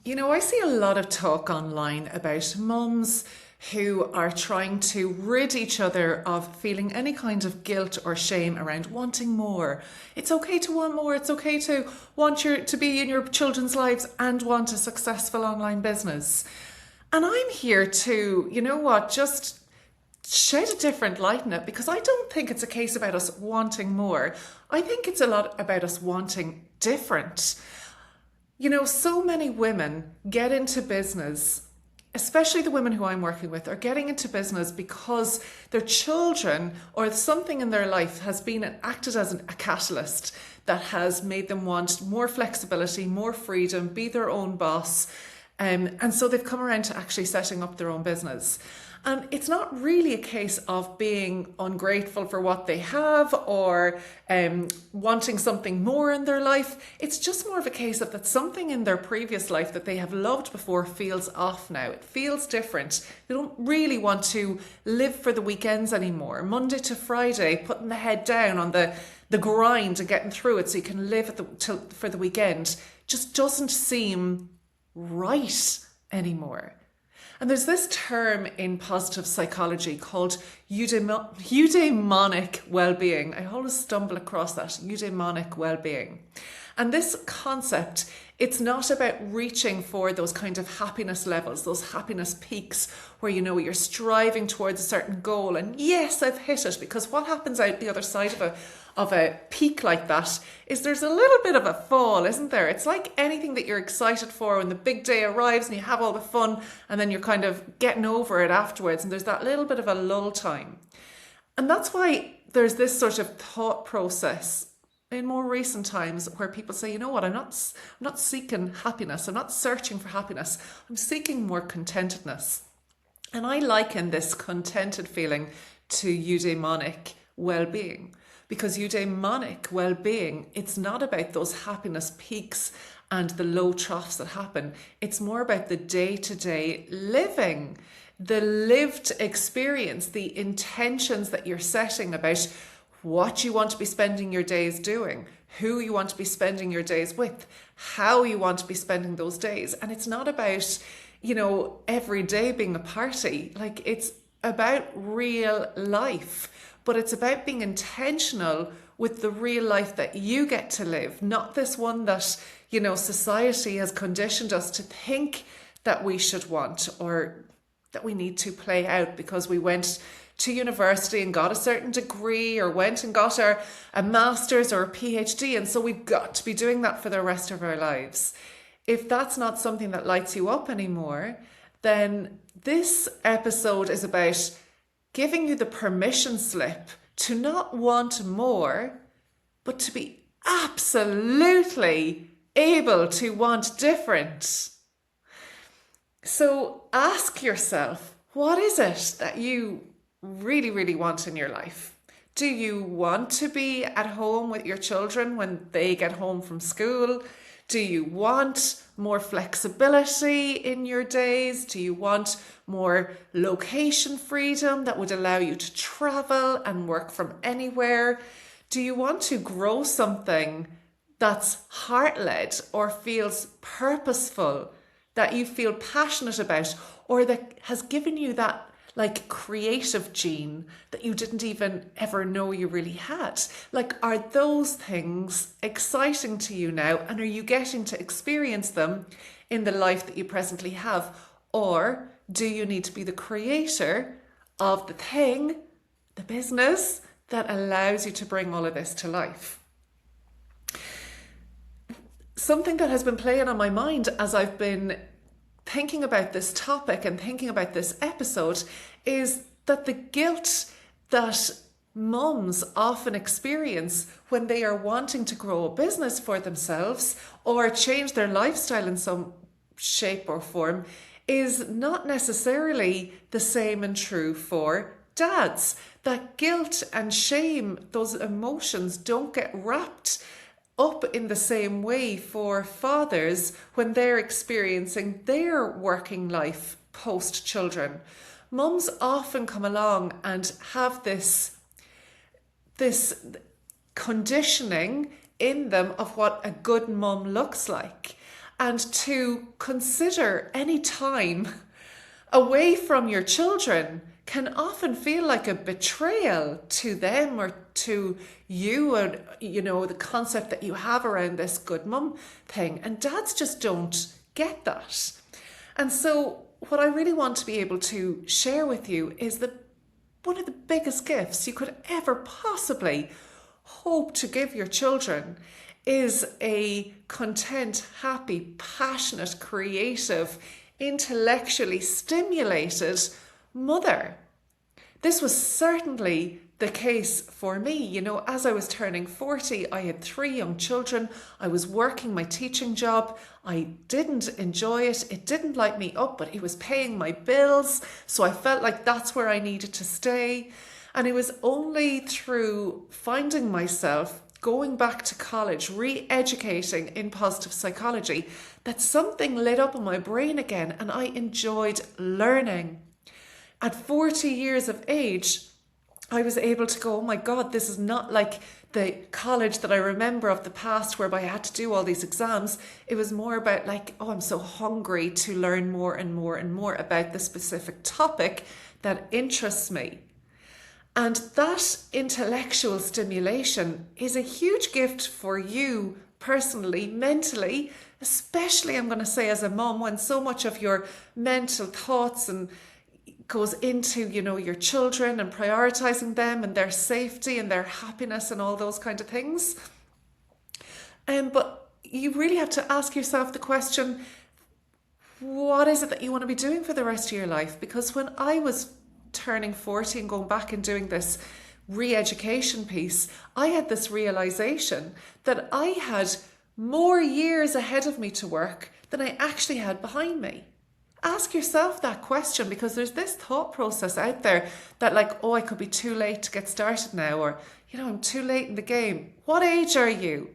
You know, I see a lot of talk online about mums who are trying to rid each other of feeling any kind of guilt or shame around wanting more. It's okay to want more. It's okay to want to be in your children's lives and want a successful online business. And I'm here to, you know what, just shed a different light on it, because I don't think it's a case about us wanting more. I think it's a lot about us wanting different. You know, so many women get into business, especially the women who I'm working with, are getting into business because their children or something in their life has been acted as a catalyst that has made them want more flexibility, more freedom, be their own boss. And so they've come around to actually setting up their own business. And it's not really a case of being ungrateful for what they have or wanting something more in their life. It's just more of a case of that something in their previous life that they have loved before feels off now. It feels different. They don't really want to live for the weekends anymore. Monday to Friday, putting the head down on the grind and getting through it so you can live for the weekend just doesn't seem right anymore. And there's this term in positive psychology called eudaimonic well-being. I always stumble across that, eudaimonic well-being. And this concept, it's not about reaching for those kind of happiness levels, those happiness peaks where, you know, you're striving towards a certain goal and yes, I've hit it. Because what happens out the other side of a peak like that is there's a little bit of a fall, isn't there? It's like anything that you're excited for when the big day arrives and you have all the fun and then you're kind of getting over it afterwards, and there's that little bit of a lull time. And that's why there's this sort of thought process in more recent times where people say, you know what, I'm not seeking happiness, I'm not searching for happiness, I'm seeking more contentedness. And I liken this contented feeling to eudaimonic well-being. Because eudaimonic well-being, it's not about those happiness peaks and the low troughs that happen. It's more about the day-to-day living, the lived experience, the intentions that you're setting about what you want to be spending your days doing, who you want to be spending your days with, how you want to be spending those days. And it's not about, you know, every day being a party. Like, it's about real life. But it's about being intentional with the real life that you get to live, not this one that, you know, society has conditioned us to think that we should want or that we need to play out because we went to university and got a certain degree or went and got a master's or a PhD. And so we've got to be doing that for the rest of our lives. If that's not something that lights you up anymore, then this episode is about giving you the permission slip to not want more, but to be absolutely able to want different. So ask yourself, what is it that you really, really want in your life? Do you want to be at home with your children when they get home from school? Do you want more flexibility in your days? Do you want more location freedom that would allow you to travel and work from anywhere? Do you want to grow something that's heart-led or feels purposeful, that you feel passionate about, or that has given you that like creative gene that you didn't even ever know you really had? Like, are those things exciting to you now, and are you getting to experience them in the life that you presently have? Or do you need to be the creator of the thing, the business that allows you to bring all of this to life? Something that has been playing on my mind as I've been thinking about this topic and thinking about this episode is that the guilt that mums often experience when they are wanting to grow a business for themselves or change their lifestyle in some shape or form is not necessarily the same and true for dads. That guilt and shame, those emotions don't get wrapped up in the same way for fathers when they're experiencing their working life post children. Mums often come along and have this conditioning in them of what a good mum looks like. and to consider any time away from your children can often feel like a betrayal to them or to you, and the concept that you have around this good mum thing. And dads just don't get that. And so what I really want to be able to share with you is that one of the biggest gifts you could ever possibly hope to give your children is a content, happy, passionate, creative, intellectually stimulated mother. This was certainly the case for me. As I was turning 40, I had 3 young children. I was working my teaching job. I didn't enjoy it. It didn't light me up, but it was paying my bills. So I felt like that's where I needed to stay. And it was only through finding myself going back to college, re-educating in positive psychology, that something lit up in my brain again, and I enjoyed learning. At 40 years of age, I was able to go, oh my God, this is not like the college that I remember of the past whereby I had to do all these exams. It was more about like, oh, I'm so hungry to learn more and more and more about the specific topic that interests me. And that intellectual stimulation is a huge gift for you personally, mentally, especially I'm going to say as a mom, when so much of your mental thoughts and goes into, your children and prioritizing them and their safety and their happiness and all those kind of things. But you really have to ask yourself the question, what is it that you want to be doing for the rest of your life? Because when I was turning 40 and going back and doing this re-education piece, I had this realization that I had more years ahead of me to work than I actually had behind me. Ask yourself that question, because there's this thought process out there that like, oh, I could be too late to get started now, or, I'm too late in the game. What age are you?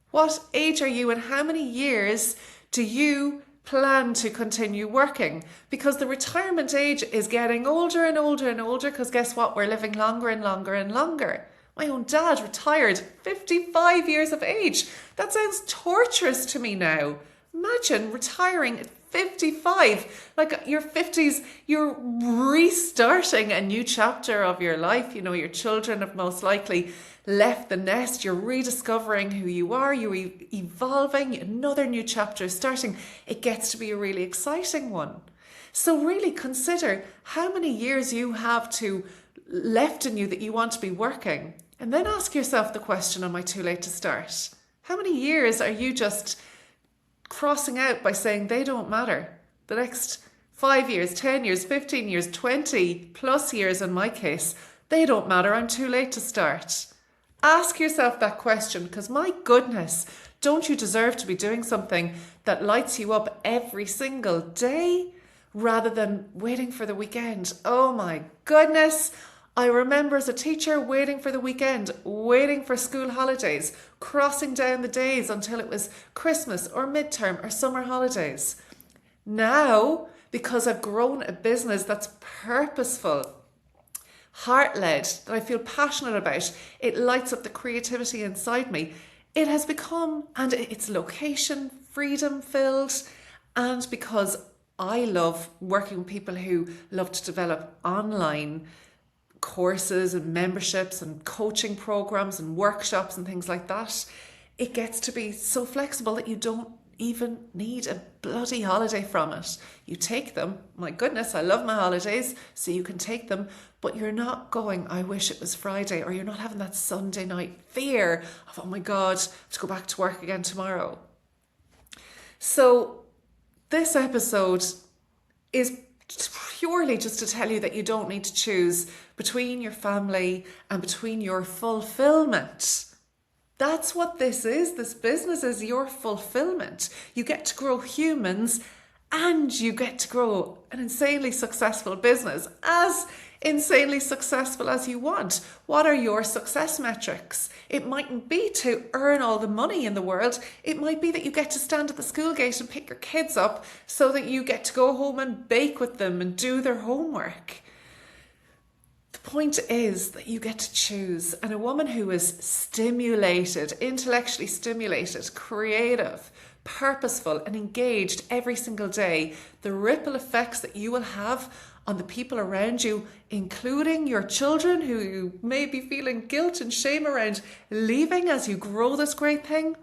What age are you, and how many years do you plan to continue working? Because the retirement age is getting older and older and older, because guess what? We're living longer and longer and longer. My own dad retired 55 years of age. That sounds torturous to me now. Imagine retiring at 55. Like your 50s, you're restarting a new chapter of your life. Your children have most likely left the nest. You're rediscovering who you are. You're evolving. Another new chapter is starting. It gets to be a really exciting one. So really consider how many years you have left in you that you want to be working. And then ask yourself the question, am I too late to start? How many years are you just crossing out by saying they don't matter? The next 5 years, 10 years, 15 years, 20 plus years in my case, they don't matter. I'm too late to start. Ask yourself that question, because my goodness, don't you deserve to be doing something that lights you up every single day rather than waiting for the weekend? Oh my goodness. I remember as a teacher waiting for the weekend, waiting for school holidays, crossing down the days until it was Christmas or midterm or summer holidays. Now, because I've grown a business that's purposeful, heart-led, that I feel passionate about, it lights up the creativity inside me. It has become, and it's location, freedom filled, and because I love working with people who love to develop online courses and memberships and coaching programs and workshops and things like that, it gets to be so flexible that you don't even need a bloody holiday from it. You take them. My goodness, I love my holidays, so you can take them, but you're not going, I wish it was Friday, or you're not having that Sunday night fear of, oh my God, I have to go back to work again tomorrow. So this episode is purely just to tell you that you don't need to choose between your family and between your fulfillment. That's what this is. This business is your fulfillment. You get to grow humans and you get to grow an insanely successful business, as insanely successful as you want. What are your success metrics? It mightn't be to earn all the money in the world. It might be that you get to stand at the school gate and pick your kids up so that you get to go home and bake with them and do their homework. The point is that you get to choose, and a woman who is stimulated, intellectually stimulated, creative, purposeful and engaged every single day, the ripple effects that you will have on the people around you, including your children who you may be feeling guilt and shame around leaving as you grow this great thing,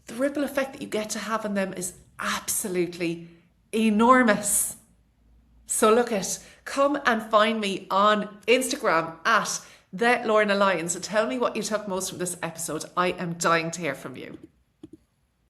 the ripple effect that you get to have on them is absolutely enormous. So come and find me on Instagram at @LornaLyons and tell me what you took most from this episode. I am dying to hear from you.